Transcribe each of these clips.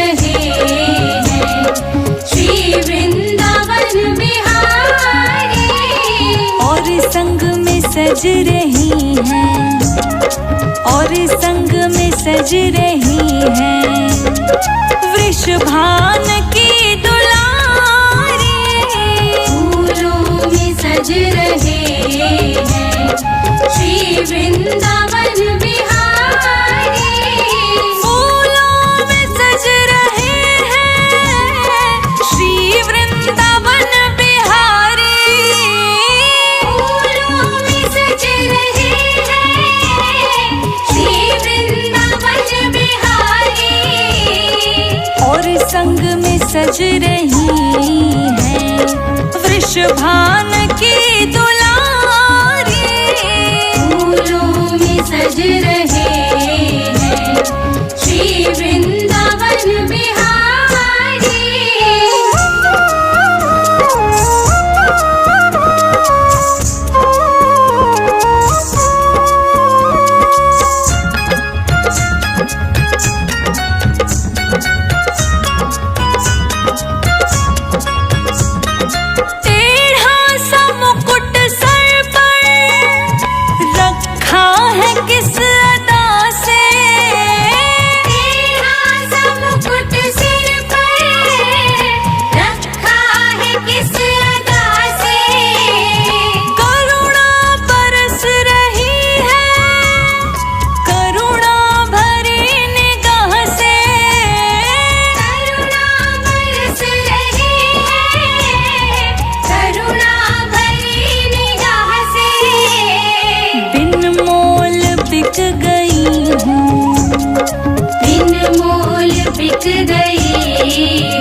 रहे हैं श्री वृंदावन बिहारी। और संग में सज रही हैं, और संग में सज रही हैं वृषभान की दुलारी। फूलों में सज रहे हैं श्री वृंदावन बिहारी। फूलों में सज रहे हैं श्री वृंदावन बिहारी। फूलों में सज रहे हैं श्री वृंदावन बिहारी। और संग में सज रही हैं वृषभान की दुलारी। फूलों में सज रहे हैं श्री वृंदावन बिहारी। टेढ़ा सा मुकुट सर पर रखा है किस अदा से। तेरा सा मुकुट सिर पर रखा है किस अदा से। करुणा बरस रही है करुणा भरी निगाह से। करुणा बरस रही है करुणा भरी निगाह से। बिन मोल बिक गई हूँ, बिन मोल बिक गई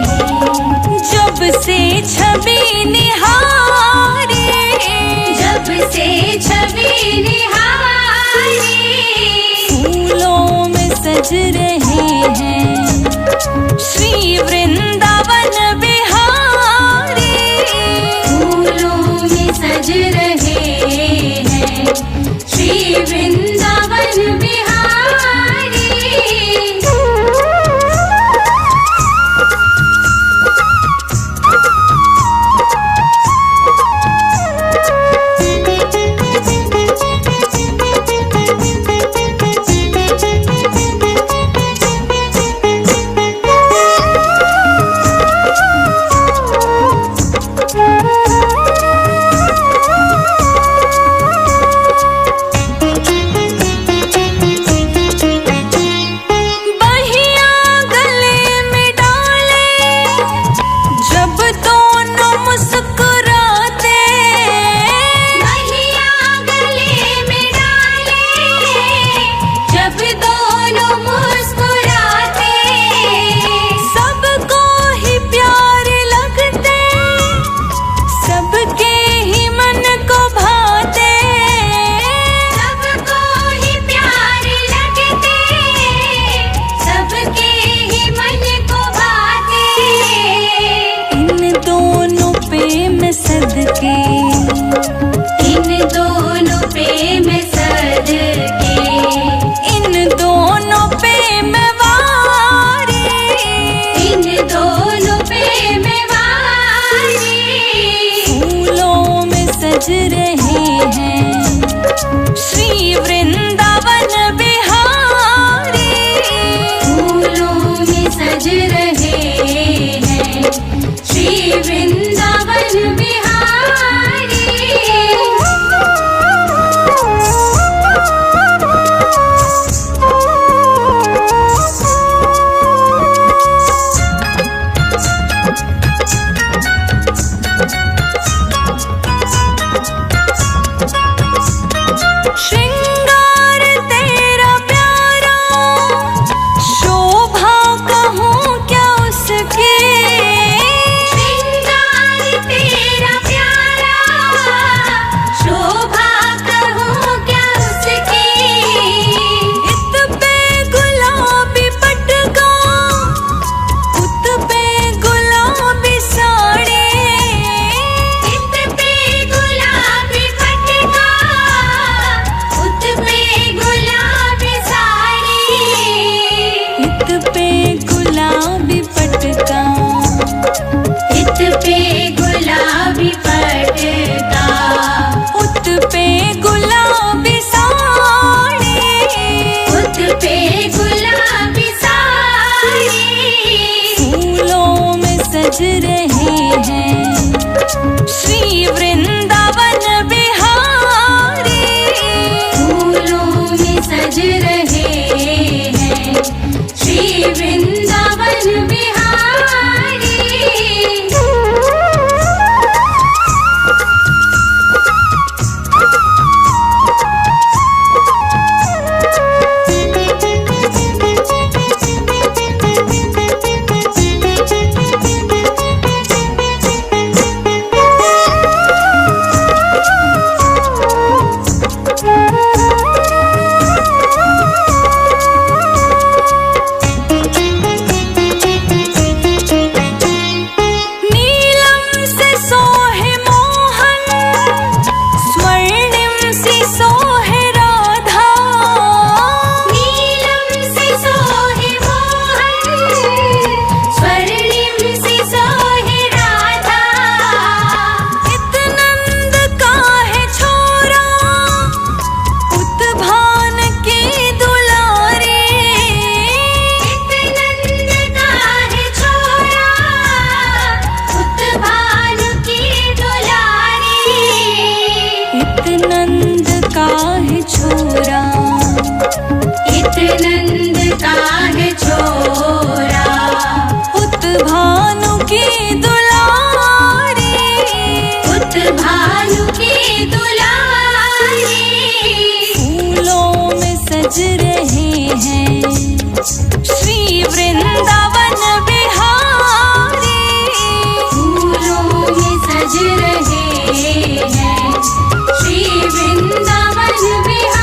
हूँ जब से छवि निहारी। जब से छवि निहारी। फूलों में सज रहे हैं श्री वृंदावन बिहारी। फूलों में सज रहे हैं श्री वृंदावन बिहारी। बहिया गले में डाले जब दोनों मुस्कुराते। महिया गले में डाले जब दोनों मुस्कुराते। सबको ही प्यार लगते सबके ही मन को भाते। सबको ही प्यार लगते सबके ही मन को भाते। इन दोनों पे मैं सदके, इन दोनों पे मैं सदके। इन दोनों पे मैं वारी। इन दोनों पे मैं वारी। फूलों में सज रहे हैं श्री वृंदावन बिहारी। फूलों में सज रहे हैं श्री वृंदावन बिहारी। श्रृंगार तेरा प्यारा शोभा कहूँ क्या उसकी। श्रृंगार सज रहे हैं श्री वृंदावन बिहारी। फूलों में सज रहे हैं श्री वृंदावन बिहारी। सज रहे हैं श्री वृंदावन बिहारी। फूलों में सज रहे हैं श्री वृंदावन बिहारी।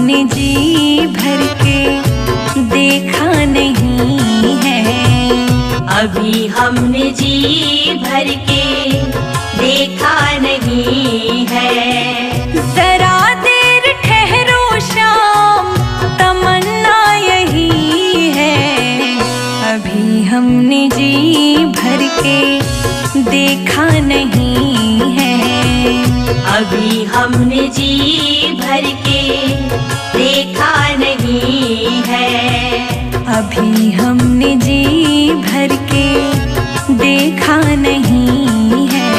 हमने जी भर के देखा नहीं है। अभी हमने जी भर के देखा नहीं है। जरा देर ठहरो शाम, तमन्ना यही है। अभी हमने जी भर के देखा नहीं है। अभी हमने जी भर के देखा नहीं है। अभी हमने जी भर के देखा नहीं है।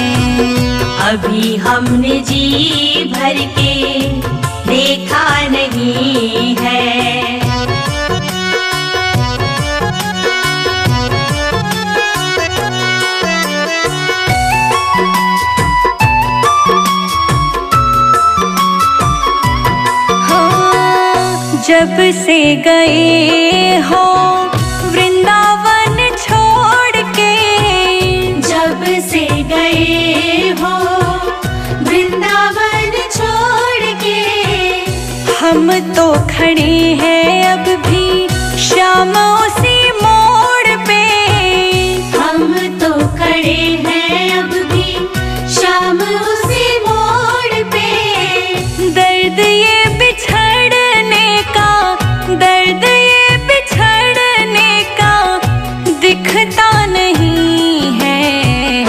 अभी हमने जी भर के देखा नहीं है। जब से गए हो वृंदावन छोड़ के, जब से गए हो वृंदावन छोड़ के, हम तो खड़े हैं अब भी श्याम उसी मोड़ पे। हम तो खड़े हैं अब भी श्याम उसी मोड़ पे। दर्द ये बिछड़ने का, दर्द ये बिछड़ने का दिखता नहीं है।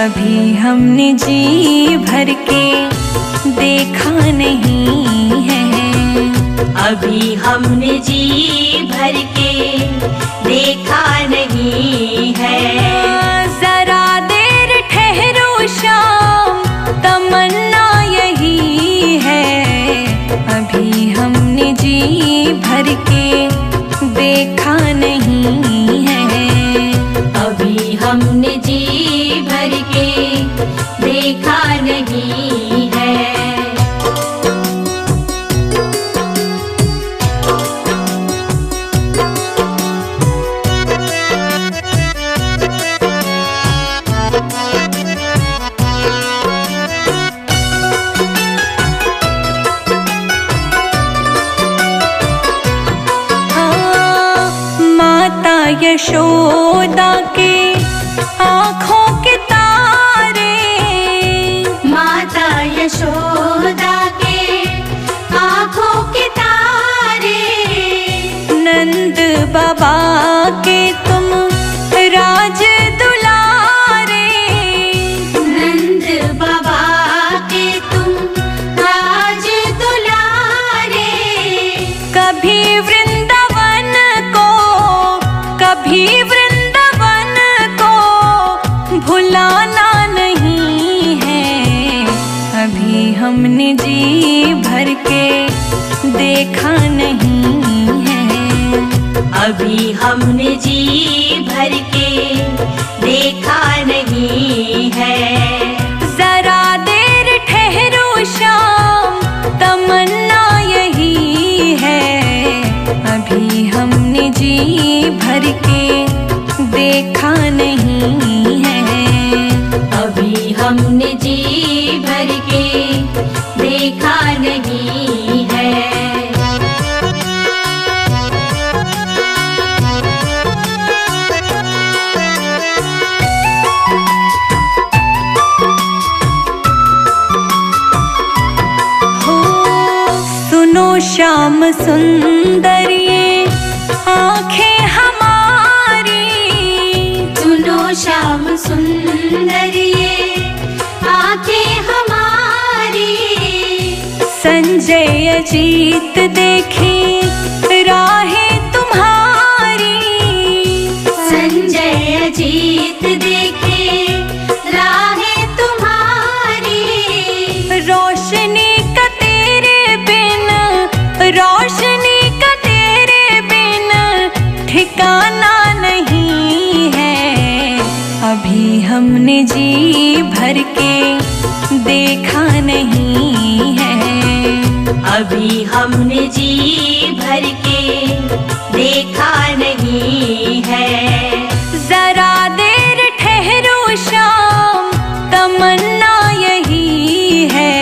अभी हमने जी भर के देखा नहीं है। अभी हमने जी भर के देखा नहीं है। जरा देर ठहरो शाम, तमन्ना यही है। अभी हमने जी भर के देखा नहीं है। अभी हमने जी भर के देखा नहीं है। यशोदा के आँखों के तारे, माता यशोदा के आँखों के तारे। नंद बाबा के तुम राज दुलारे, नंद बाबा के तुम राज दुलारे। कभी वृंदावन को, कभी वृंदावन को भुलाना नहीं है। अभी हमने जी भर के देखा नहीं है। अभी हमने जी भर के देखा नहीं है। जरा देर ठहरो शाम, तमन्ना यही है। अभी हमने जी भर के देखा नहीं है। अभी हमने जी भर के देखा नहीं है। सुनो श्याम सुंदर ये आँखें हमारी, सुनो श्याम सुंदर ये आँखें हमारी। संजय अजीत देखी राहें तुम्हारी, संजय अजीत देखे राहें तुम्हारी। रोशनी का तेरे बिन, रोशनी का तेरे बिन ठिकाना नहीं है। अभी हमने जी भर के देखा नहीं है। अभी हमने जी भर के देखा नहीं है। जरा देर ठहरो शाम, तमन्ना यही है।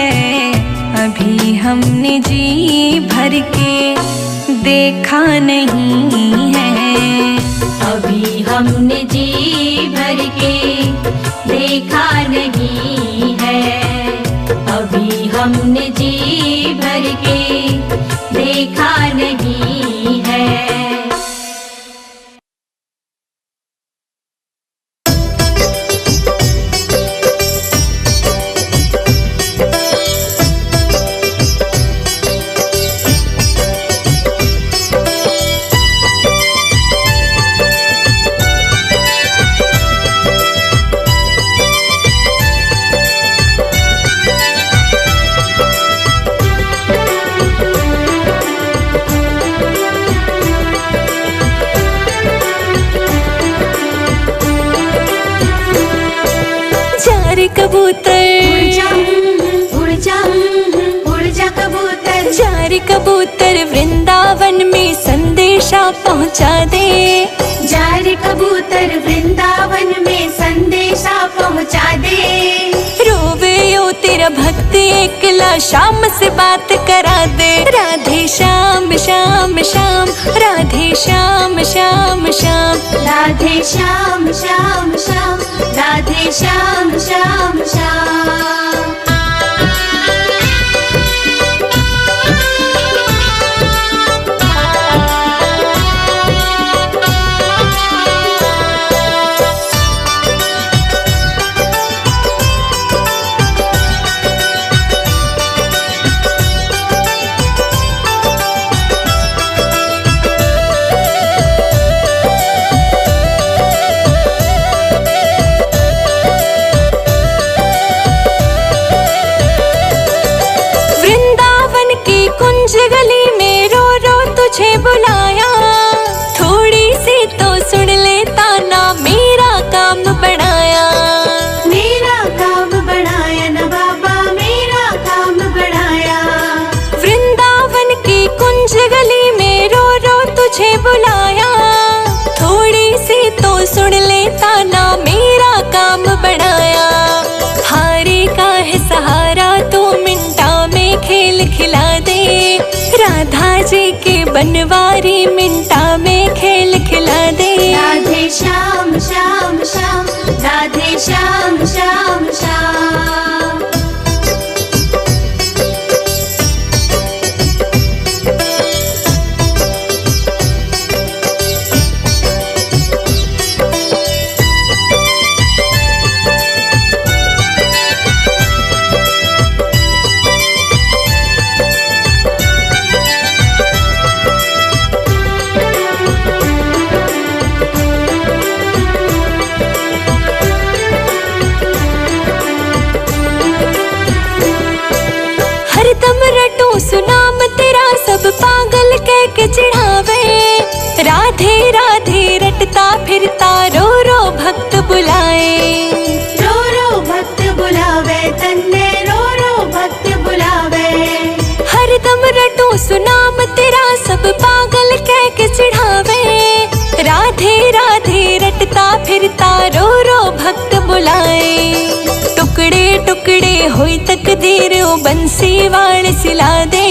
अभी हमने जी भर के देखा नहीं है। अभी हमने जी भर के देखा नहीं है, अभी हमने जी भर के देखा नहीं है। कबूतर उड़ जा उड़ जा कबूतर, जा रे कबूतर वृंदावन में संदेशा पहुंचा दे। जा रे कबूतर वृंदावन में संदेशा पहुंचा दे। रोवे ओ तेरा भक्त एकला शाम से बात करा दे। राधे श्याम श्याम श्याम, राधे श्याम श्याम श्याम, राधे श्याम श्याम श्याम, राधे श्याम श्याम श्याम। कुंज गली में रो रो तुझे बुलाया, थोड़ी सी तो सुन लेता ना मेरा काम बढ़ाया। मेरा काम बढ़ाया ना बाबा, मेरा काम बढ़ाया। वृंदावन की कुंज गली में रो रो तुझे बुलाया, थोड़ी सी तो सुन लेता ना मेरा काम बढ़ाया। हारे का है सहारा तो मिनटा में खेल खिला दे। राधा जी के बनवारी मिनटा में खेल खिला दे। राधे श्याम श्याम श्याम, राधे श्याम श्याम श्याम। सुनाम तेरा सब पागल कह के चिढ़ावे। राधे राधे रटता फिरता रो रो भक्त बुलाए। रो रो भक्त बुलावे, तन्ने रो रो भक्त बुलावे। हरदम रटो सुनाम तेरा सब पागल कह के चिढ़ावे। राधे राधे रटता फिरता रो रो भक्त बुलाए। टुकड़े टुकड़े होई तकदीर ओ बंसी वाण सिला दे।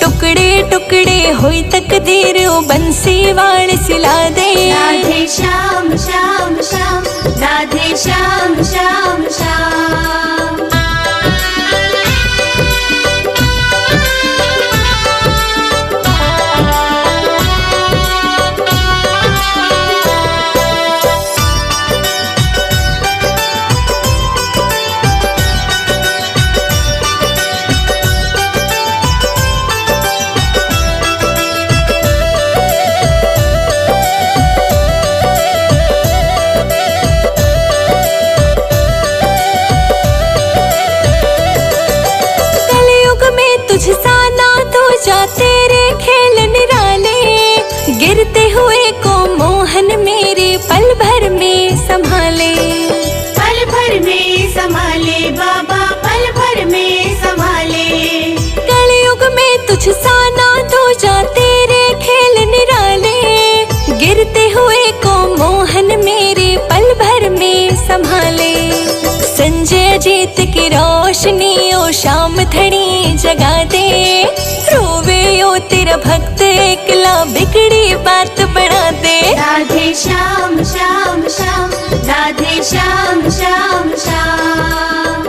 टुकड़े टुकड़े होई तकदीर ओ बंसी वाण सिला दे। राधे श्याम श्याम श्याम, राधे श्याम श्याम श्याम। भक्त एकला बिगड़ी बात बना दे। राधे श्याम श्याम श्याम, राधे श्याम श्याम श्याम।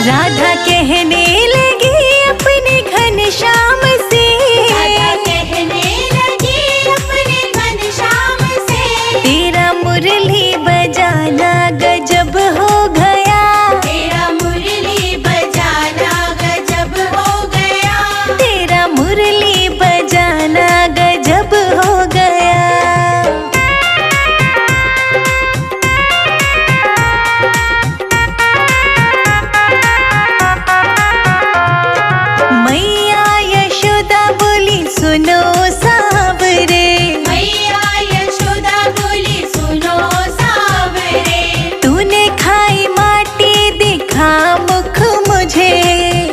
राधा कहने लगी अपने घनश्याम से, राधा कहने लगी अपने घनश्याम से, तेरा मुरली बजाना गजब हो गया, तेरा मुरली बजाना गजब हो गया, तेरा मुरली बजाना गजब हो गया। मैया यशोदा बोली सुनो सावरे, मैया यशोदा बोली सुनो सावरे, तूने खाई माटी दिखा मुख मुझे,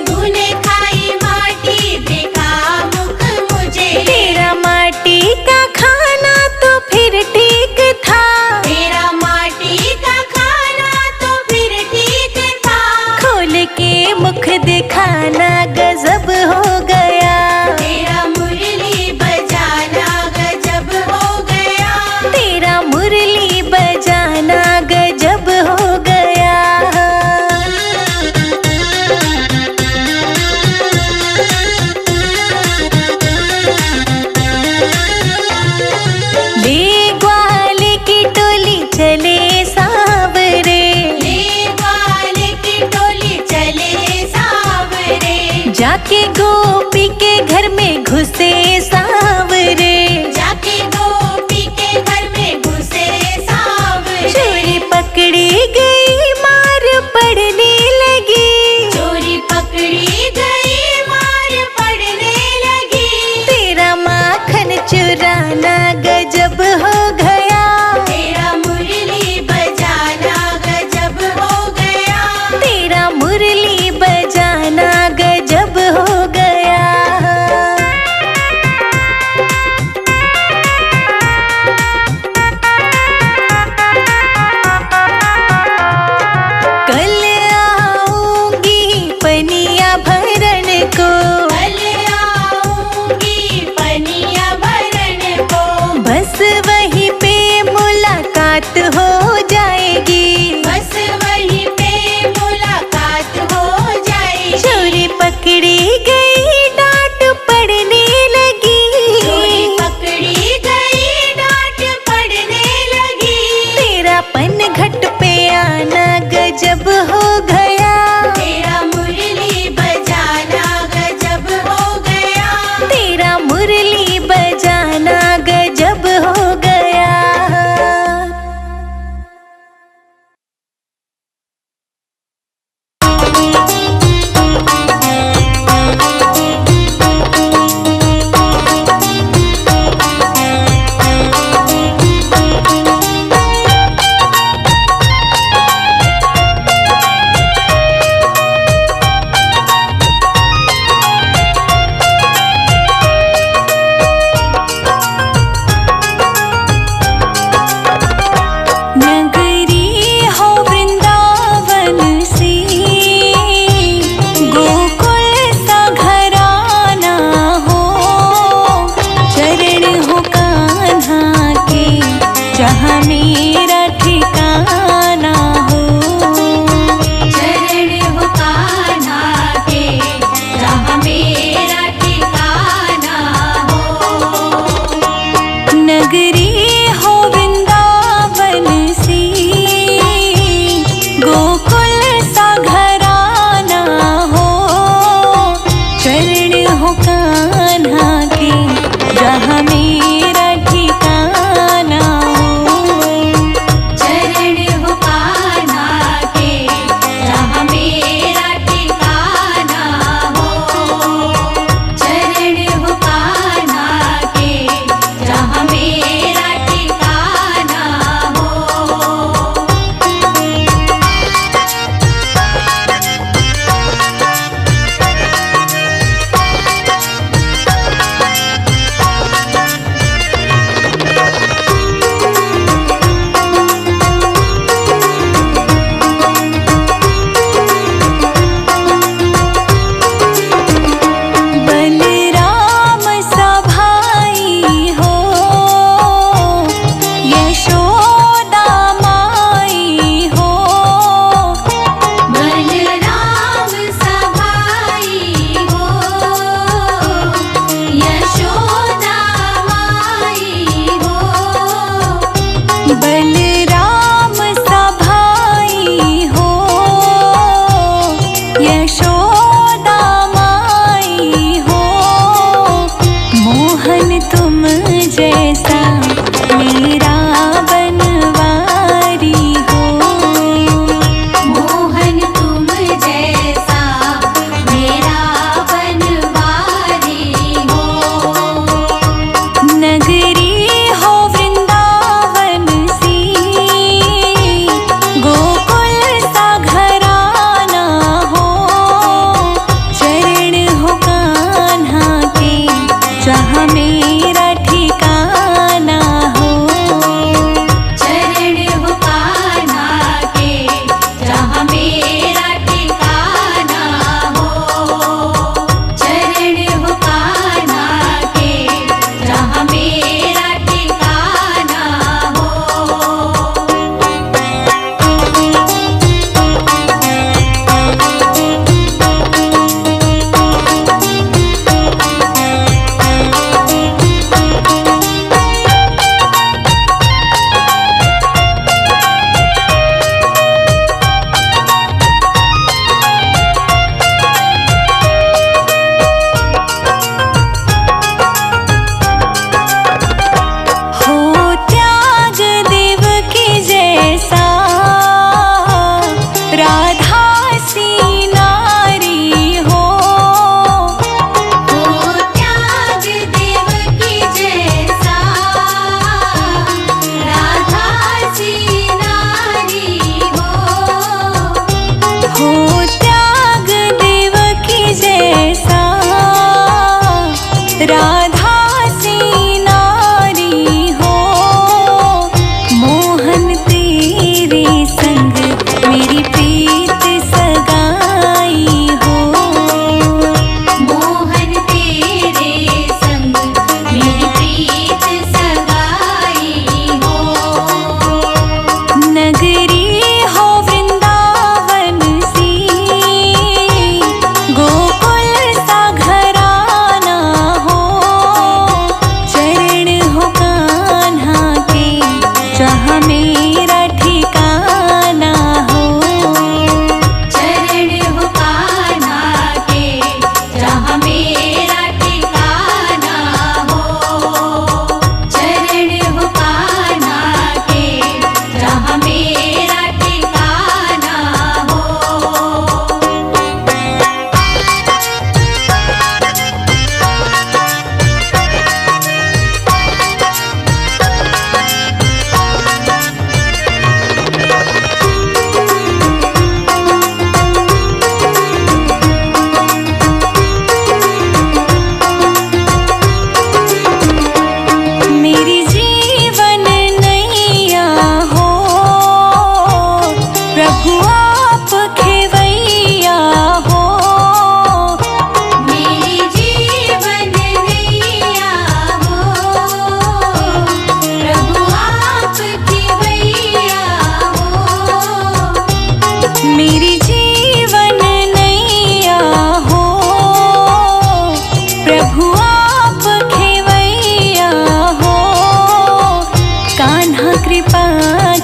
तूने खाई माटी दिखा मुख मुझे, तेरा माटी का खाना तो फिर ठीक था, तेरा माटी का खाना तो फिर ठीक था, खोल के मुख दिखाना गजब हो गया, तेरा मुरली बजाना गजब हो गया, तेरा मुरली बजाना गजब हो गया। ले ग्वाले की टोली चले सावरे, ले ग्वाले की टोली चले सावरे, जाके गोपी के घर में घुसे सावरे, जाके गोपी के घर में घुसे सावरे, चोरी पकड़ी गई मार पड़ने लगी, चोरी पकड़ी गई मार पड़ने लगी, तेरा माखन चुराना गजब हो गया, तेरा मुरली बजाना गजब हो गया, तेरा मुरली बजाना गजब हो गया। कल आऊंगी पनिया भरन को, कल आऊंगी पनिया भरन को, बस वहीं पे मुलाकात हो जाएगी, बस वहीं पे मुलाकात हो जाएगी, चोरी पकड़ी गई डांट पड़ने लगी, चोरी पकड़ी गई डांट पड़ने लगी, तेरा पन घट पे आना गजब हो गया, तेरा मुरली बजाना गजब हो गया, तेरा मुरली बजाना गजब हो गया। जहाँ मेरा ठिकाना हो।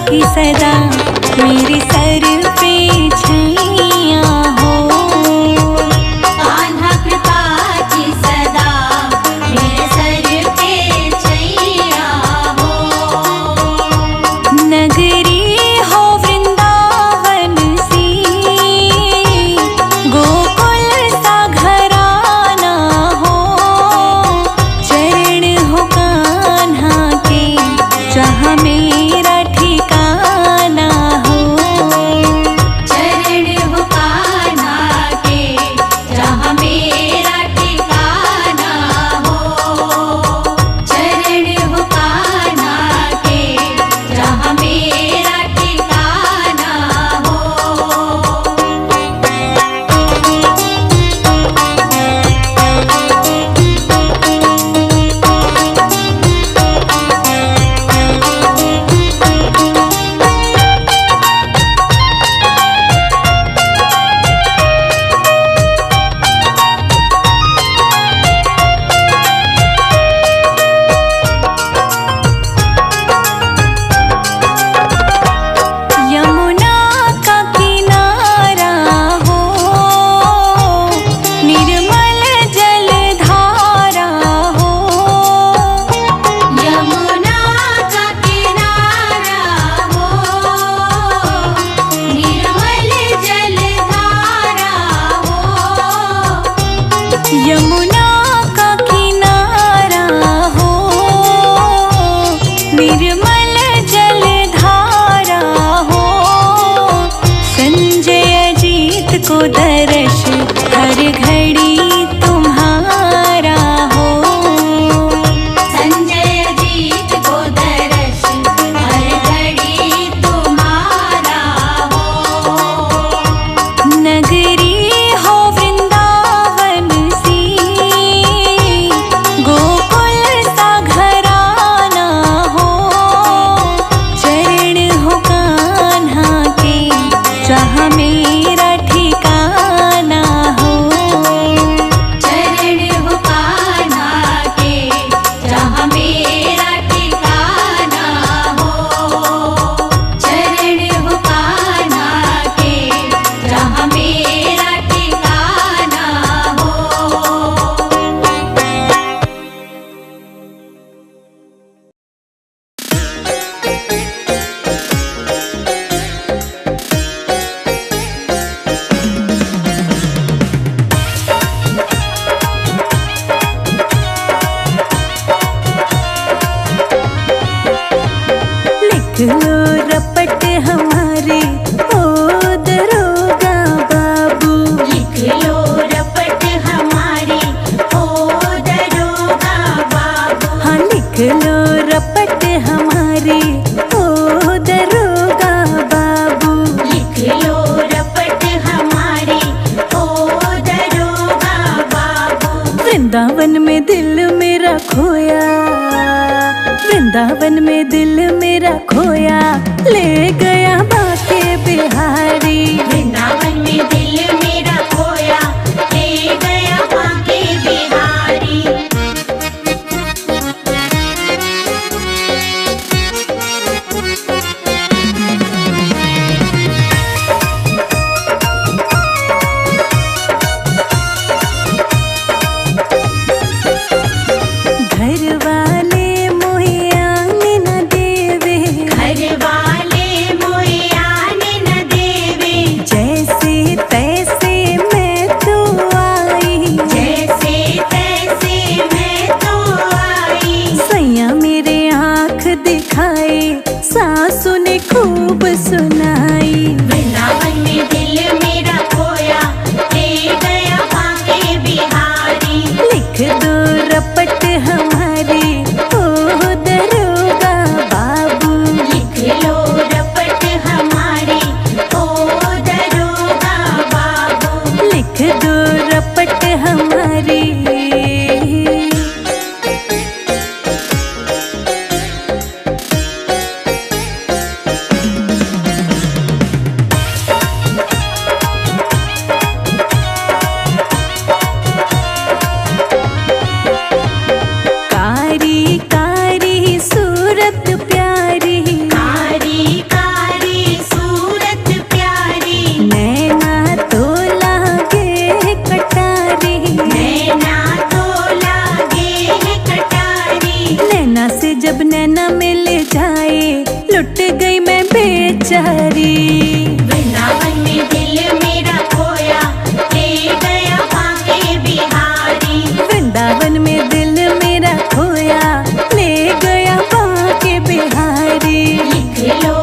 की सदा मेरे सर पे छैया हो। कान्हा कृपा की सदा मेरे सर पे छैया हो। नगरी हो वृंदावन सी, गोकुल सा घराना हो। चरण हो कान्हा के जहाँ मेरा ठिकाना हो। चरण हो कान्हा के जहाँ मेरा ठिकाना हो। चरण हो कान्हा के जहाँ मेरा ठिकाना हो। यमुना का किनारा हो, निर्मल जल धारा हो। यमुना का किनारा हो, निर्मल जलधारा हो। यमुना का किनारा हो, निर्मल जल धारा हो। संजय अजीत को दर्श हर घड़ी तुम्हारा हो। संजय जीत को दर्श हर घड़ी तुम्हारा हो। नगरी हो वृंदावन सी, गोकुल सा घराना हो। चरण हो कान्हा के जहाँ मेरा ठिकाना हो। चरण हो कान्हा के जहाँ मेरा ठिकाना हो। चरण हो कान्हा के जहाँ मेरा ठिकाना हो। लिख लो रपट हमारे ओ दरोगा बाबू। लिख लो रपट हमारी ओ दरोगा बाबू। हाँ लिख लो रपट हमारे ओ दरोगा बाबू। लिख लो रपट हमारी ओ दरोगा बाबू। वृंदावन में दिल मेरा खोया, वृंदावन में दिल मेरा खोया, ले गया बाके बिहारी। वृंदावन में दिल मेरा खोया, ले गया बाके बिहारी। घर वाले मोहे आने न देवे, घर वाले मोहे आने न देवे। जैसे तैसे मैं तो आई, जैसे तैसे मैं तो आई। सैया मेरे आँख दिखाए, सासू ने खूब सुनाई। वृंदावन में दिल मेरा खोया, ले गया बाके बिहारी। लिख दो रपट हमारी ओ दरोगा बाबू। लिख लो रपट हमारी ओ दरोगा बाबू। लिख दो रपट हमारी। बेचारी। वृंदावन में दिल मेरा खोया, ले गया बांके बिहारी। वृंदावन में दिल मेरा खोया, ले गया बांके बिहारी। लिख लो